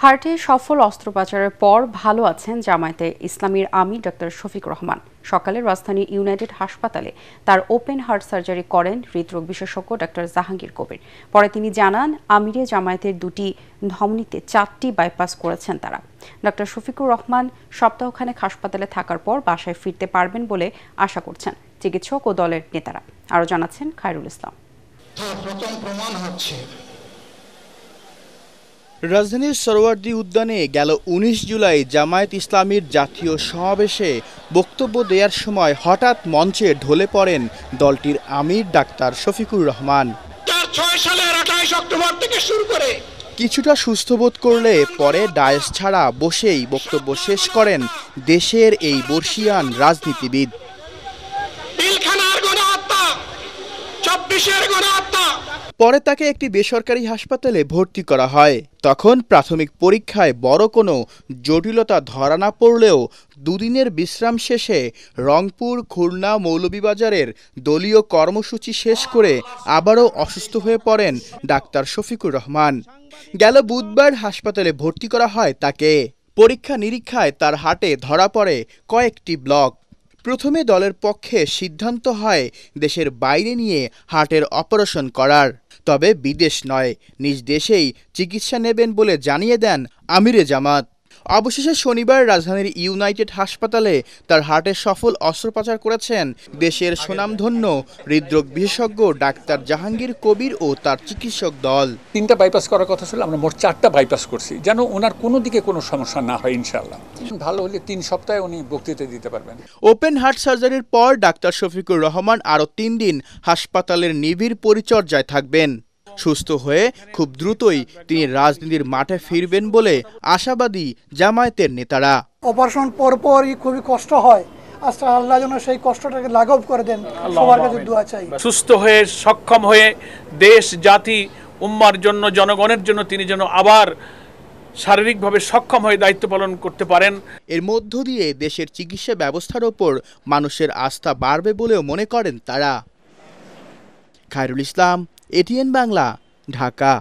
হার্টে সফল অস্ত্রোপচারের পর ভালো আছেন জামায়াতে ইসলামীর আমির ডক্টর শফিকুর রহমান। সকালে রাজধানীর ইউনাইটেড হাসপাতালে তার ওপেন হার্ট সার্জারি করেন হৃদরোগ বিশেষজ্ঞ ডক্টর জাহাঙ্গীর কবির। পরে তিনি জানান, আমিরে জামায়াতের দুটি ধমনীতে 4টি বাইপাস করেছেন তারা। ডক্টর শফিকুর রহমান সপ্তাহখানেক হাসপাতালে থাকার পর বাসায় ফিরতে পারবেন বলে আশা করছেন চিকিৎসক ও দলের নেতারা। আরও জানাচ্ছেন খায়রুল ইসলাম। রাজধানীর সরোয়ার্দী উদ্যানে গেল 19 জুলাই জামায়াত ইসলামীর জাতীয় সমাবেশে বক্তব্য দেওয়ার সময় হঠাৎ মঞ্চে ঢলে পড়েন দলটির আমির ডাক্তার শফিকুর রহমান। 6 সালের 28 অক্টোবর থেকে শুরু করে কিছুটা সুস্থ বোধ করলে পরে ডায়েস ছাড়া বসেই বক্তব্য শেষ করেন দেশের এই বর্ষিয়ান রাজনীতিবিদ। পিলখানার গণহত্যা, 24-এর গণহত্যা। পরে তাকে একটি বেসরকারি হাসপাতালে ভর্তি করা হয়। তখন প্রাথমিক পরীক্ষায় বড় কোনো জটিলতা ধরা না পড়লেও দুদিনের বিশ্রাম শেষে রংপুর, খুলনা, মৌলভীবাজারের দলীয় কর্মসূচি শেষ করে আবারও অসুস্থ হয়ে পড়েন ডাক্তার শফিকুর রহমান। গেল বুধবার হাসপাতালে ভর্তি করা হয় তাকে। পরীক্ষা নিরীক্ষায় তার হার্টে ধরা পড়ে কয়েকটি ব্লক। প্রথমে দলের পক্ষে সিদ্ধান্ত হয় দেশের বাইরে নিয়ে হার্টের অপারেশন করার, তবে বিদেশ নয়, নিজ দেশেই চিকিৎসা নেবেন বলে জানিয়ে দেন আমিরে জামাত। অবশেষে শনিবার রাজধানীর ইউনাইটেড হাসপাতালে তার হার্টের সফল অস্ত্রোপচার করেছেন দেশের সুনামধন্য হৃদরোগ বিশেষজ্ঞ ডাক্তার জাহাঙ্গীর কবির ও তার চিকিৎসক দল। 3টা বাইপাস করার কথা ছিল, আমরা মোট 4টা বাইপাস করছি, যেন ওনার কোনো দিকে কোনো সমস্যা না হয়। ইনশাআল্লাহ ভালো হলে 3 সপ্তাহে উনি বক্তৃতা দিতে পারবেন। ওপেন হার্ট সার্জারির পর ডাক্তার শফিকুর রহমান আরও 3 দিন হাসপাতালের নিবিড় পরিচর্যায় থাকবেন। সুস্থ হয়ে খুব দ্রুতই তিনি রাজনীতির মাঠে ফিরবেন বলে আশাবাদী জামায়াতের নেতারা। অপারেশন পরপরই খুবই কষ্ট হয়, আচ্ছা আল্লাহ যেন সেই কষ্টটাকে লাঘব করে দেন, সবার কাছে দোয়া চাই। সুস্থ হয়ে সক্ষম হয়ে দেশ, জাতি, উম্মার জন্য, জনগণের জন্য তিনি যেন আবার শারীরিকভাবে সক্ষম হয়ে দায়িত্ব পালন করতে পারেন। এর মধ্য দিয়ে দেশের চিকিৎসা ব্যবস্থার ওপর মানুষের আস্থা বাড়বে বলেও মনে করেন তারা। খায়রুল ইসলাম, এটিএন বাংলা, ঢাকা।